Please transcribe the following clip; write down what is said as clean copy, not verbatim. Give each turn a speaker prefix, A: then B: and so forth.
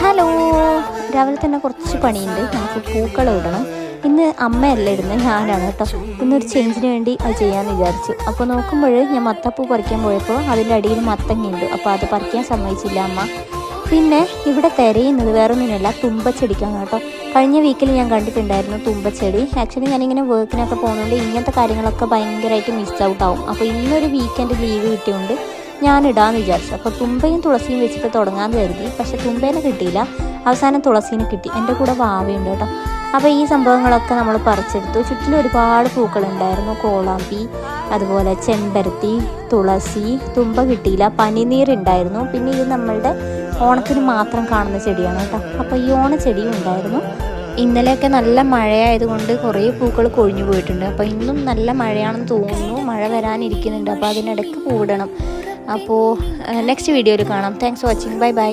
A: Hello, രാവിലെ തന്നെ കുറച്ച് പണിയുണ്ട്. നമുക്ക് പൂക്കളം ഇടണം. ഇന്ന് അമ്മയല്ല ഇടുന്നത്, ഞാനാണ് കേട്ടോ. ഇന്നൊരു ചേഞ്ചിന് വേണ്ടി അത് ചെയ്യാമെന്ന് വിചാരിച്ചു. അപ്പോൾ നോക്കുമ്പോൾ ഞാൻ മത്തപ്പൂ പറിക്കാൻ പോയപ്പോൾ അതിൻ്റെ അടിയിൽ മത്തങ്ങയുണ്ട്. അപ്പോൾ അത് പറിക്കാൻ സമ്മതിച്ചില്ല അമ്മ. പിന്നെ ഇവിടെ തിരയുന്നത് വേറൊന്നിനല്ല, തുമ്പച്ചെടിക്കാണ് കേട്ടോ. കഴിഞ്ഞ വീക്കിൽ ഞാൻ കണ്ടിട്ടുണ്ടായിരുന്നു തുമ്പച്ചെടി. ആക്ച്വലി ഞാനിങ്ങനെ വർക്കിനൊക്കെ പോകുന്നതുകൊണ്ട് ഇങ്ങനത്തെ കാര്യങ്ങളൊക്കെ ഭയങ്കരമായിട്ട് മിസ് ഔട്ട് ആവും. അപ്പോൾ ഇന്നൊരു വീക്കെൻഡ് ലീവ് കിട്ടിയതുകൊണ്ട് ഞാനിടാമെന്ന് വിചാരിച്ചു. അപ്പോൾ തുമ്പയും തുളസിയും വെച്ചിട്ട് തുടങ്ങാമെന്ന് കരുതി. പക്ഷേ തുമ്പേനെ കിട്ടിയില്ല, അവസാനം തുളസീനെ കിട്ടി. എൻ്റെ കൂടെ വാവയുണ്ട് കേട്ടോ. അപ്പോൾ ഈ സംഭവങ്ങളൊക്കെ നമ്മൾ പറിച്ചെടുത്തു. ചുറ്റിലും ഒരുപാട് പൂക്കളുണ്ടായിരുന്നു. കോളാമ്പി, അതുപോലെ ചെമ്പരത്തി, തുളസി. തുമ്പ കിട്ടിയില്ല, പനിനീരുണ്ടായിരുന്നു. പിന്നെ ഇത് നമ്മളുടെ ഓണത്തിന് മാത്രം കാണുന്ന ചെടിയാണ് കേട്ടോ. അപ്പോൾ ഈ ഓണച്ചെടിയും ഉണ്ടായിരുന്നു. ഇന്നലെയൊക്കെ നല്ല മഴയായതുകൊണ്ട് കുറേ പൂക്കൾ കൊഴിഞ്ഞു പോയിട്ടുണ്ട്. അപ്പോൾ ഇന്നും നല്ല മഴയാണെന്ന് തോന്നുന്നു, മഴ വരാനിരിക്കുന്നുണ്ട്. അപ്പോൾ അതിനിടയ്ക്ക് പൂവിടണം. അപ്പോൾ നെക്സ്റ്റ് വീഡിയോയിൽ കാണാം. Thanks for watching. Bye bye.